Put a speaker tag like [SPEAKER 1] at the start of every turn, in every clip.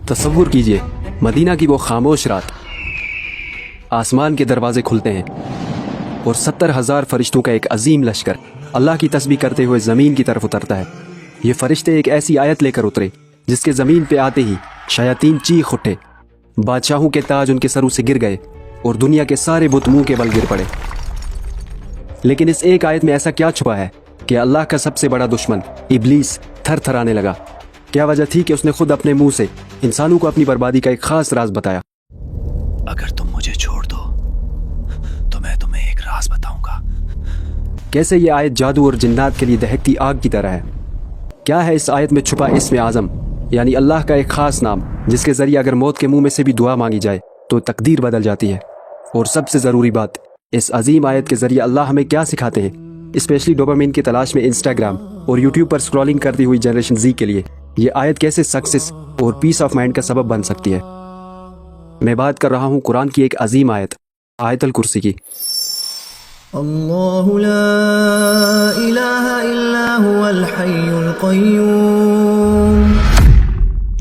[SPEAKER 1] तसव्वुर कीजिए मदीना की वो खामोश रात, आसमान के दरवाजे खुलते हैं और 70,000 फरिश्तों का एक अजीम लश्कर अल्लाह की तस्बीह करते हुए ज़मीन की तरफ उतरता है। ये फरिश्ते एक ऐसी आयत लेकर उतरे जिसके ज़मीन पे आते ही शयातीन चीख उठे, बादशाहों के ताज उनके सरों से गिर गए और दुनिया के सारे बुत मुंह के बल गिर पड़े। लेकिन इस एक आयत में ऐसा क्या छुपा है कि अल्लाह का सबसे बड़ा दुश्मन इब्लीस थर थराने लगा? क्या वजह थी कि उसने खुद अपने मुंह से इंसानों को अपनी बर्बादी का एक खास राज बताया?
[SPEAKER 2] अगर तुम मुझे छोड़ दो तो मैं तुम्हें एक राज बताऊंगा।
[SPEAKER 1] कैसे ये आयत जादू और जिन्नात के लिए दहकती आग की तरह है? क्या है इस आयत में छुपा इस्म आज़म, यानी अल्लाह का एक खास नाम जिसके जरिए अगर मौत के मुंह में से भी दुआ मांगी जाए तो तकदीर बदल जाती है? और सबसे ज़रूरी बात, इस अजीम आयत के जरिए अल्लाह हमें क्या सिखाते हैं, स्पेशली डोपामिन की तलाश में इंस्टाग्राम और यूट्यूब पर स्क्रॉलिंग करती हुई जनरेशन जी के लिए ये आयत कैसे सक्सेस और पीस ऑफ माइंड का सबब बन सकती है? मैं बात कर रहा हूँ कुरान की एक अजीम आयत, आयतुल कुर्सी की।
[SPEAKER 3] अल्लाहु ला इलाहा इल्ला हुवल हय्युल क़य्यूम।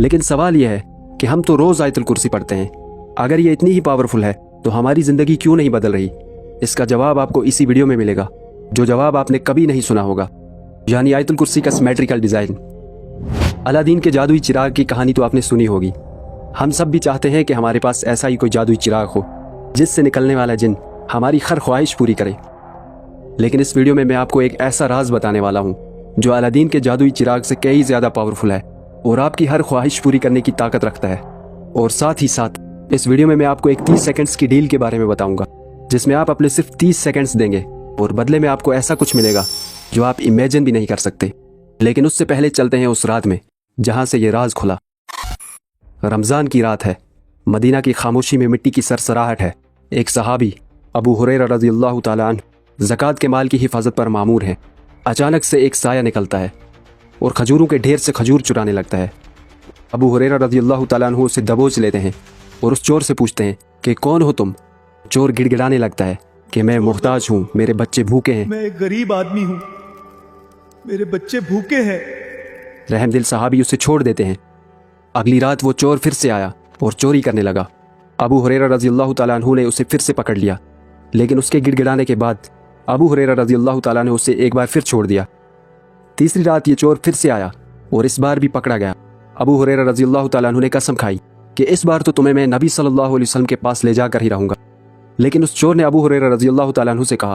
[SPEAKER 1] लेकिन सवाल यह है कि हम तो रोज़ आयतुल कुर्सी पढ़ते हैं। अगर ये इतनी ही पावरफुल है तो हमारी ज़िंदगी क्यों नहीं बदल रही? इसका जवाब आपको इसी वीडियो में मिलेगा, जो जवाब आपने कभी नहीं सुना होगा, यानी आयतुल कुर्सी का सिमेट्रिकल डिज़ाइन। अलादीन के जादुई चिराग की कहानी तो आपने सुनी होगी। हम सब भी चाहते हैं कि हमारे पास ऐसा ही कोई जादुई चिराग हो जिससे निकलने वाला जिन हमारी हर ख्वाहिश पूरी करे। लेकिन इस वीडियो में मैं आपको एक ऐसा राज बताने वाला हूँ जो अलादीन के जादुई चिराग से कई ज़्यादा पावरफुल है और आपकी हर ख्वाहिश पूरी करने की ताकत रखता है। और साथ ही साथ इस वीडियो में मैं आपको एक 30 सेकंड्स की डील के बारे में बताऊंगा, जिसमें आप अपने सिर्फ 30 सेकंड्स देंगे और बदले में आपको ऐसा कुछ मिलेगा जो आप इमेजिन भी नहीं कर सकते। लेकिन उससे पहले चलते हैं उस रात में जहां से ये राज खुला। रमज़ान की रात है, मदीना की खामोशी में मिट्टी की सरसराहट है। एक सहाबी अबू हुरैरा रज़ियल्लाहु ताला अन्हु ज़कात के माल की हिफाजत पर मामूर हैं। अचानक से एक साया निकलता है और खजूरों के ढेर से खजूर चुराने लगता है। अबू हुरैरा रज़ियल्लाहु ताला अन्हु उसे दबोच लेते हैं और उस चोर से पूछते हैं कि कौन हो तुम? चोर गिड़गिड़ाने लगता है कि मैं मुहताज हूँ, मेरे बच्चे भूखे हैं।
[SPEAKER 4] मैं एक गरीब आदमी हूँ, मेरे बच्चे भूखे हैं।
[SPEAKER 1] रहमदिल सहाबी उसे छोड़ देते हैं। अगली रात वो चोर फिर से आया और चोरी करने लगा। अबू हुरैरा रज़ियल्लाहु ताला अन्हु ने उसे फिर से पकड़ लिया, लेकिन उसके गिड़गिड़ाने के बाद अबू हुरैरा रज़ियल्लाहु ताला ने उसे एक बार फिर छोड़ दिया। तीसरी रात ये चोर फिर से आया और इस बार भी पकड़ा गया। अबू हुरैरा रज़ियल्लाहु ताला अन्हु ने कसम खाई कि इस बार तो तुम्हें मैं नबी सल्लल्लाहु अलैहि वसल्लम के पास ले जाकर ही रहूंगा। लेकिन उस चोर ने अबू हुरैरा रज़ियल्लाहु ताला अन्हु से कहा,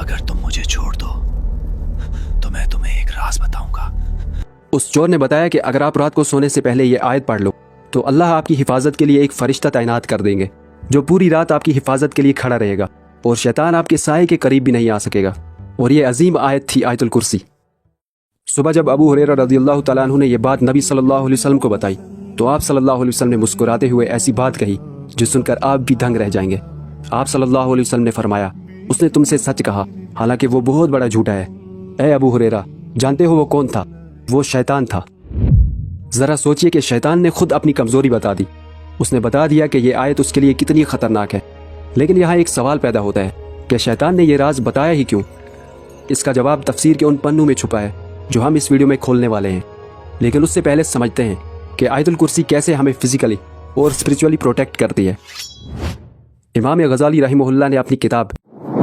[SPEAKER 2] अगर तुम मुझे छोड़ दो तो मैं तुम्हें एक राज बताऊंगा।
[SPEAKER 1] उस चोर ने बताया कि अगर आप रात को सोने से पहले ये आयत पढ़ लो तो अल्लाह आपकी हिफाजत के लिए एक फरिश्ता तैनात कर देंगे जो पूरी रात आपकी हिफाजत के लिए खड़ा रहेगा और शैतान आपके साए के करीब भी नहीं आ सकेगा। और ये अजीम आयत थी आयतुल कुर्सी। सुबह जब अबू हुरैरा रज़ियल्लाहु ताला अन्हु ने यह बात नबी सल्लल्लाहु अलैहि वसल्लम को बताई तो आप सल्लल्लाहु अलैहि वसल्लम ने मुस्कुराते हुए ऐसी बात कही जो सुनकर आप भी दंग रह जाएंगे। आप सल्लल्लाहु अलैहि वसल्लम ने फरमाया, उसने तुमसे सच कहा, हालांकि वो बहुत बड़ा झूठा है। ए अबू हुरैरा, जानते हो वो कौन था? वो शैतान था। ज़रा सोचिए कि शैतान ने खुद अपनी कमज़ोरी बता दी। उसने बता दिया कि ये आयत उसके लिए कितनी ख़तरनाक है। लेकिन यहाँ एक सवाल पैदा होता है कि शैतान ने यह राज बताया ही क्यों? इसका जवाब तफसीर के उन पन्नों में छुपा है जो हम इस वीडियो में खोलने वाले हैं। लेकिन उससे पहले समझते हैं कि आयतुल कुर्सी कैसे हमें फिजिकली और स्पिरिचुअली प्रोटेक्ट करती है। इमाम गज़ाली रहमहुल्लाह ने अपनी किताब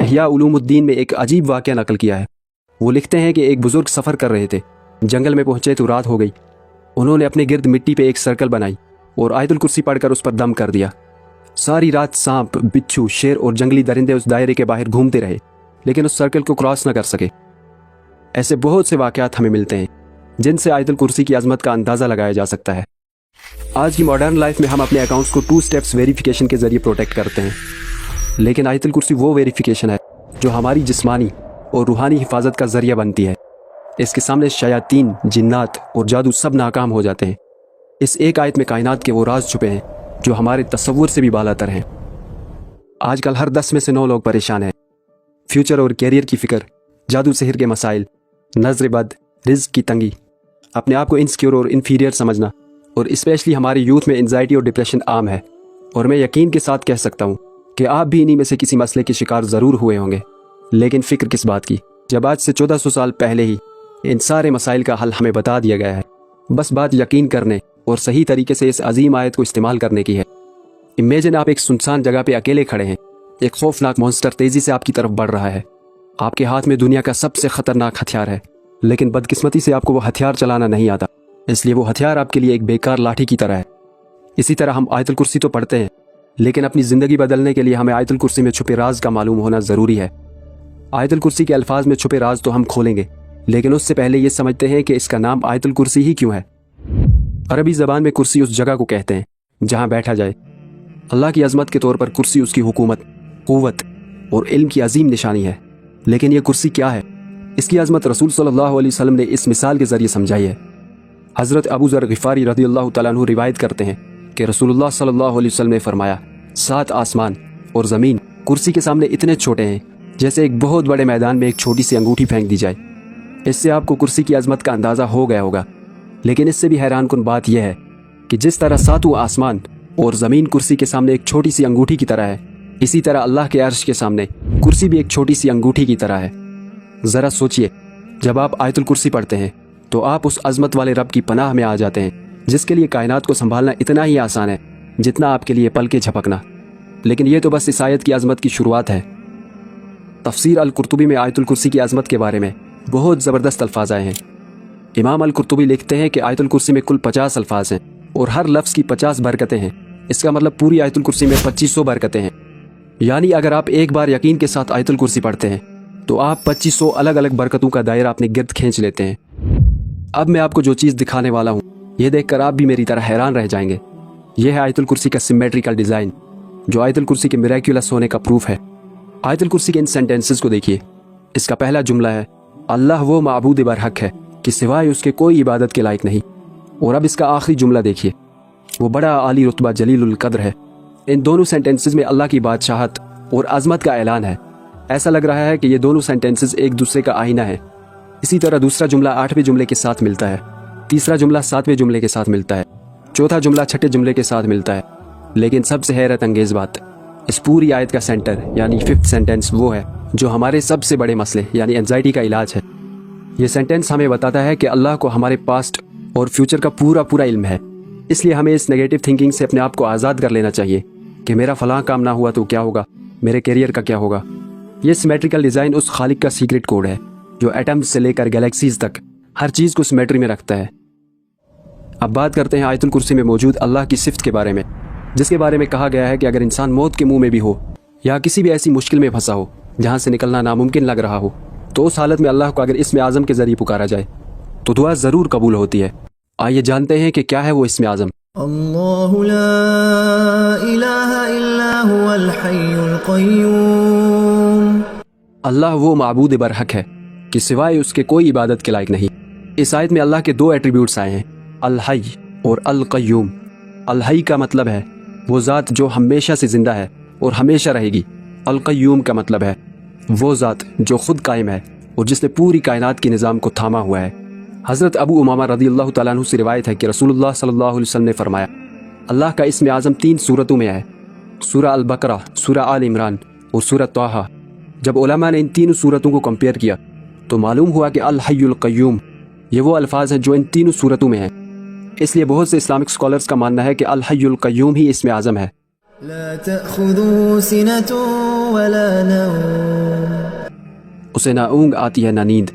[SPEAKER 1] इह्या उलूमुद्दीन में एक अजीब वाक़या नकल किया है। वो लिखते हैं कि एक बुज़ुर्ग सफ़र कर रहे थे, जंगल में पहुँचे तो रात हो गई। उन्होंने अपने गिर्द मिट्टी पे एक सर्कल बनाई और आयतुल कुर्सी पढ़कर उस पर दम कर दिया। सारी रात सांप, बिच्छू, शेर और जंगली दरिंदे उस दायरे के बाहर घूमते रहे, लेकिन उस सर्कल को क्रॉस न कर सके। ऐसे बहुत से वाक़यात हमें मिलते हैं जिनसे आयतुल कुर्सी की अज़मत का अंदाज़ा लगाया जा सकता है। आज की मॉडर्न लाइफ में हम अपने अकाउंट्स को 2 स्टेप्स वेरिफिकेशन के ज़रिए प्रोटेक्ट करते हैं, लेकिन आयतुल कुर्सी वो वेरिफिकेशन है जो हमारी जिस्मानी और रूहानी हिफाजत का ज़रिया बनती है। इसके सामने शयातीन, जिन्नात और जादू सब नाकाम हो जाते हैं। इस एक आयत में कायनात के वो राज छुपे हैं जो हमारे तसव्वुर से भी बालातर हैं। आजकल हर 10 में से 9 लोग परेशान हैं। फ्यूचर और कैरियर की फ़िक्र, जादू सेहर के मसाइल, नज़र बद, रिज़्क़ की तंगी, अपने आप को इनसिक्योर और इन्फीरियर समझना, और स्पेशली हमारे यूथ में एंजाइटी और डिप्रेशन आम है। और मैं यकीन के साथ कह सकता हूँ कि आप भी इन्हीं में से किसी मसले के शिकार ज़रूर हुए होंगे। लेकिन फ़िक्र किस बात की, जब आज से 1400 साल पहले ही इन सारे मसाइल का हल हमें बता दिया गया है। बस बात यकीन करने और सही तरीके से इस अजीम आयत को इस्तेमाल करने की है। इमेजिन आप एक सुनसान जगह पे अकेले खड़े हैं, एक खौफनाक मॉन्स्टर तेजी से आपकी तरफ बढ़ रहा है, आपके हाथ में दुनिया का सबसे खतरनाक हथियार है, लेकिन बदकिस्मती से आपको वो हथियार चलाना नहीं आता, इसलिए वो हथियार आपके लिए एक बेकार लाठी की तरह है। इसी तरह हम आयतुल कुर्सी तो पढ़ते हैं, लेकिन अपनी ज़िंदगी बदलने के लिए हमें आयतुल कुर्सी में छुपे राज का मालूम होना ज़रूरी है। आयतुल कुर्सी के अल्फाज में छुपे राज तो हम खोलेंगे, लेकिन उससे पहले ये समझते हैं कि इसका नाम आयतुल कुर्सी ही क्यों है। अरबी ज़बान में कुर्सी उस जगह को कहते हैं जहाँ बैठा जाए। अल्लाह की अज़मत के तौर पर कुर्सी उसकी हुकूमत, क़ुव्वत और इल्म की अजीम निशानी है। लेकिन यह कुर्सी क्या है? इसकी अज़मत रसूल सल्लल्लाहु अलैहि वसल्लम ने इस मिसाल के ज़रिए समझाई है। हज़रत अबू ज़र ग़िफ़ारी रज़ियल्लाहु तआला अन्हु रिवायत करते हैं कि रसूलुल्लाह सल्लल्लाहु अलैहि वसल्लम ने फरमाया, 7 आसमान और ज़मीन कुर्सी के सामने इतने छोटे हैं जैसे एक बहुत बड़े मैदान में एक छोटी सी अंगूठी फेंक दी जाए। इससे आपको कुर्सी की अज़मत का अंदाज़ा हो गया होगा। लेकिन इससे भी हैरानकुन बात यह है कि जिस तरह 7 आसमान और ज़मीन कुर्सी के सामने एक छोटी सी अंगूठी की तरह है, इसी तरह अल्लाह के अर्श के सामने कुर्सी भी एक छोटी सी अंगूठी की तरह है। ज़रा सोचिए, जब आप आयतुल कुर्सी पढ़ते हैं तो आप उस अज़मत वाले रब की पनाह में आ जाते हैं जिसके लिए कायनात को संभालना इतना ही आसान है जितना आपके लिए पल के झपकना। लेकिन ये तो बस इस आयत की अज़मत की शुरुआत है। तफसीर अल-कुर्तुबी में आयतुल कुर्सी की अज़मत के बारे में बहुत ज़बरदस्त अल्फाज आए हैं। इमाम अल-कुर्तुबी लिखते हैं कि आयतुल कुर्सी में कुल 50 अल्फाज हैं और हर लफ्ज़ की 50 बरकतें हैं। इसका मतलब पूरी आयतुल कुर्सी में 2500 बरकतें हैं। यानी अगर आप एक बार यकीन के साथ आयतुल कुर्सी पढ़ते हैं तो आप 2500 अलग अलग बरकतों का दायरा अपने गिर्द खींच लेते हैं। अब मैं आपको जो चीज़ दिखाने वाला हूँ, ये देखकर आप भी मेरी तरह हैरान रह जाएंगे। यह है आयतुल कुर्सी का सिमेट्रिकल डिज़ाइन, जो आयतुल कुर्सी के मिरेक्युलस होने का प्रूफ है। आयतुल कुर्सी के इन सेंटेंसेस को देखिए। इसका पहला जुमला है, अल्लाह वो माबूद बरहक है कि सिवाय उसके कोई इबादत के लायक नहीं। और अब इसका आखिरी जुमला देखिए, वो बड़ा आली रुतबा जलीलुल कद्र है। इन दोनों सेंटेंसेस में अल्लाह की बादशाहत और अजमत का ऐलान है। ऐसा लग रहा है कि ये दोनों सेंटेंसेस एक दूसरे का आईना है। इसी तरह दूसरा जुमला 8वें जुमले के साथ मिलता है, तीसरा जुमला 7वें जुमले के साथ मिलता है, चौथा जुमला 6ठे जुमले के साथ मिलता है। लेकिन सबसे हैरत अंगेज़ बात, इस पूरी आयत का सेंटर यानी 5th सेंटेंस वो है जो हमारे सबसे बड़े मसले यानी एंजाइटी का इलाज है। ये सेंटेंस हमें बताता है कि अल्लाह को हमारे पास्ट और फ्यूचर का पूरा इल्म है। इसलिए हमें इस नेगेटिव थिंकिंग से अपने आप को आज़ाद कर लेना चाहिए कि मेरा फलां काम ना हुआ तो क्या होगा, मेरे करियर का क्या होगा। ये सिमेट्रिकल डिज़ाइन उस खालिक का सीक्रेट कोड है जो एटम्स से लेकर गैलेक्सीज तक हर चीज़ को सिमेट्री में रखता है। अब बात करते हैं आयतुल कुर्सी में मौजूद अल्लाह की सिफ्त के बारे में, जिसके बारे में कहा गया है कि अगर इंसान मौत के मुंह में भी हो या किसी भी ऐसी मुश्किल में फंसा हो जहाँ से निकलना नामुमकिन लग रहा हो, तो उस हालत में अल्लाह को अगर इस्म आज़म के ज़रिए पुकारा जाए तो दुआ ज़रूर कबूल होती है। आइए जानते हैं कि क्या है वो इस्म आज़म।
[SPEAKER 3] अल्लाहु ला इलाहा इल्ला हुवल हय्युल क़य्यूम।
[SPEAKER 1] अल्लाह वो माबूद बरहक है कि सिवाय उसके कोई इबादत के लायक नहीं। इस आयत में अल्लाह के 2 एट्रीब्यूट्स आए हैं, अल हय्य और अल क़य्यूम। अल हय्य का मतलब है वो ज़ात जो हमेशा से ज़िंदा है और हमेशा रहेगी। अल क़य्यूम का मतलब है वो ज़ात जो खुद कायम है और जिसने पूरी कायनात के निज़ाम को थामा हुआ है। हज़रत अबू उमामा रज़ियल्लाहु तआला अन्हु से रिवायत है कि रसूलुल्लाह सल्लल्लाहु अलैहि वसल्लम ने फरमाया, अल्लाह का इस्म आज़म 3 सूरतों में है, सूरह अल बकरा, सूरह आल इमरान और सूरह तौहा। जब उलमा ने इन तीनों सूरतों को कंपेयर किया तो मालूम हुआ कि अल हय्युल क़य्यूम ये वो अल्फाज हैं जो इन तीनों सूरतों में हैं। इसलिए बहुत से इस्लामिक स्कॉलर्स का मानना है कि अल हय्युल क़य्यूम ही इस्म आज़म है।
[SPEAKER 3] ला तअख़ुज़ुहु सिनतुन वला नौम।
[SPEAKER 1] उसे ना ऊँग आती है ना नींद।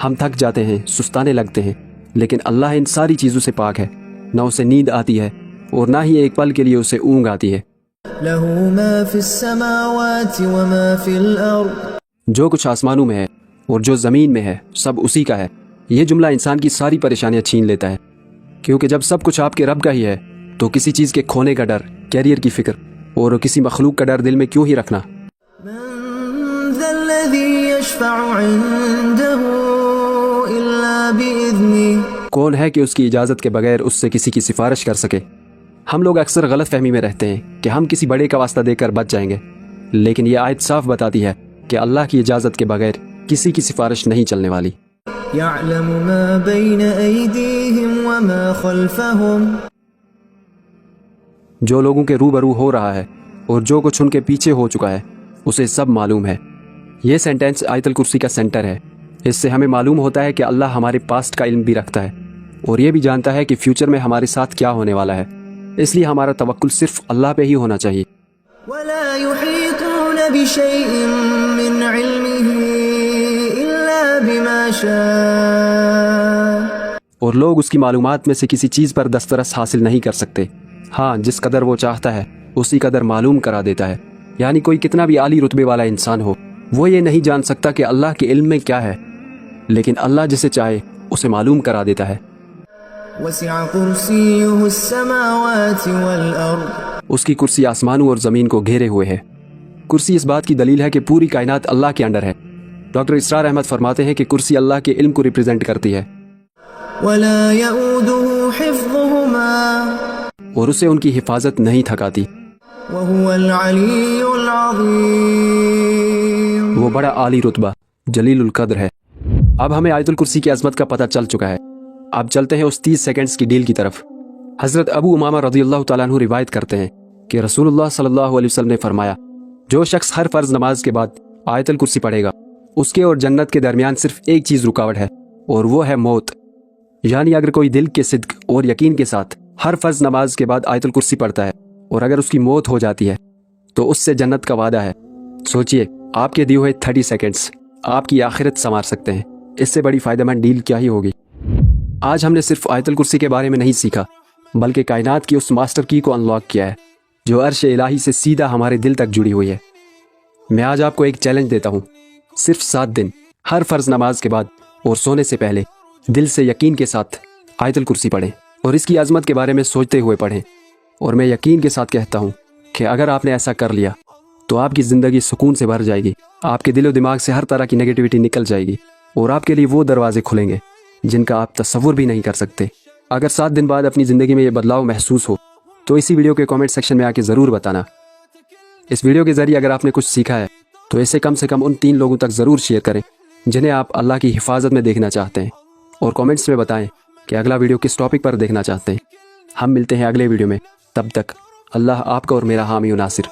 [SPEAKER 1] हम थक जाते हैं, सुस्ताने लगते हैं, लेकिन अल्लाह इन सारी चीज़ों से पाक है। ना उसे नींद आती है और ना ही एक पल के लिए उसे ऊँग आती है।
[SPEAKER 3] लहू मा फिस समावाति व मा फिल अर्द।
[SPEAKER 1] जो कुछ आसमानों में है और जो ज़मीन में है सब उसी का है। ये जुमला इंसान की सारी परेशानियां छीन लेता है, क्योंकि जब सब कुछ आपके रब का ही है तो किसी चीज़ के खोने का डर, कैरियर की फिक्र और किसी मखलूक का डर दिल में क्यों ही रखना।
[SPEAKER 3] मन ज़ल्लज़ी यशफ़अु इंदहु इल्ला बिइज़्निही।
[SPEAKER 1] कौन है कि उसकी इजाज़त के बगैर उससे किसी की सिफारिश कर सके। हम लोग अक्सर गलत फहमी में रहते हैं कि हम किसी बड़े का वास्ता देकर बच जाएंगे, लेकिन ये आयत साफ बताती है कि अल्लाह की इजाज़त के बगैर किसी की सिफारिश नहीं चलने वाली।
[SPEAKER 3] यअलमु मा बैन अयदीहिम व मा खल्फहुम।
[SPEAKER 1] जो लोगों के रूबरू हो रहा है और जो कुछ उनके पीछे हो चुका है उसे सब मालूम है। ये सेंटेंस आयतुल कुर्सी का सेंटर है। इससे हमें मालूम होता है कि अल्लाह हमारे पास्ट का इल्म भी रखता है اور یہ بھی جانتا ہے کہ فیوچر میں ہمارے ساتھ کیا ہونے والا ہے، اس لیے ہمارا توکل صرف اللہ پہ ہی ہونا چاہیے۔
[SPEAKER 3] ولا يحيطون بشيء من علمه إلا بما شاء،
[SPEAKER 1] اور لوگ اس کی معلومات میں سے کسی چیز پر دسترس حاصل نہیں کر سکتے، ہاں جس قدر وہ چاہتا ہے اسی قدر معلوم کرا دیتا ہے۔ یعنی کوئی کتنا بھی عالی رتبے والا انسان ہو، وہ یہ نہیں جان سکتا کہ اللہ کے علم میں کیا ہے، لیکن اللہ جسے چاہے اسے معلوم کرا دیتا ہے۔
[SPEAKER 3] وسع كرسيه السماوات والأرض،
[SPEAKER 1] اس کی کرسی آسمانوں اور زمین کو گھیرے ہوئے ہے۔ کرسی اس بات کی دلیل ہے کہ پوری کائنات اللہ کے انڈر ہے۔ ڈاکٹر اسرار احمد فرماتے ہیں کہ کرسی اللہ کے علم کو ریپرزینٹ کرتی ہے،
[SPEAKER 3] ولا يؤوده حفظهما،
[SPEAKER 1] اور اسے ان کی حفاظت نہیں تھکاتی۔
[SPEAKER 3] وهو العلي العظيم،
[SPEAKER 1] وہ بڑا عالی رتبہ جلیل القدر ہے۔ اب ہمیں آیت الکرسی کی عظمت کا پتہ چل چکا ہے، اب چلتے ہیں اس 30 سیکنڈز کی ڈیل کی طرف۔ حضرت ابو امامہ رضی اللہ تعالیٰ عنہ روایت کرتے ہیں کہ رسول اللہ صلی اللہ علیہ وسلم نے فرمایا، جو شخص ہر فرض نماز کے بعد آیت الکرسی پڑھے گا، اس کے اور جنت کے درمیان صرف ایک چیز رکاوٹ ہے، اور وہ ہے موت۔ یعنی اگر کوئی دل کے صدق اور یقین کے ساتھ ہر فرض نماز کے بعد آیت الکرسی پڑھتا ہے اور اگر اس کی موت ہو جاتی ہے تو اس سے جنت کا وعدہ ہے۔ سوچئے، آپ کے دیے ہوئے 30 سیکنڈز آپ کی آخرت سنوار سکتے ہیں، اس سے بڑی فائدہ مند ڈیل کیا ہی ہوگی۔ آج ہم نے صرف آیت الکرسی کے بارے میں نہیں سیکھا، بلکہ کائنات کی اس ماسٹر کی کو انلاک کیا ہے جو عرش الہی سے سیدھا ہمارے دل تک جڑی ہوئی ہے۔ میں آج آپ کو ایک چیلنج دیتا ہوں، صرف 7 دن ہر فرض نماز کے بعد اور سونے سے پہلے دل سے یقین کے ساتھ آیت الکرسی پڑھیں اور اس کی عظمت کے بارے میں سوچتے ہوئے پڑھیں۔ اور میں یقین کے ساتھ کہتا ہوں کہ اگر آپ نے ایسا کر لیا تو آپ کی زندگی سکون سے بھر جائے گی، آپ کے دل و دماغ سے ہر طرح کی نگیٹیوٹی نکل جائے گی، اور آپ کے لیے وہ دروازے کھلیں گے جن کا آپ تصور بھی نہیں کر سکتے۔ اگر 7 دن بعد اپنی زندگی میں یہ بدلاؤ محسوس ہو تو اسی ویڈیو کے کامنٹ سیکشن میں آ کے ضرور بتانا۔ اس ویڈیو کے ذریعے اگر آپ نے کچھ سیکھا ہے تو اسے کم سے کم ان 3 لوگوں تک ضرور شیئر کریں جنہیں آپ اللہ کی حفاظت میں دیکھنا چاہتے ہیں، اور کامنٹس میں بتائیں کہ اگلا ویڈیو کس ٹاپک پر دیکھنا چاہتے ہیں۔ ہم ملتے ہیں اگلے ویڈیو میں، تب تک اللہ آپ کا اور میرا حامی و ناصر۔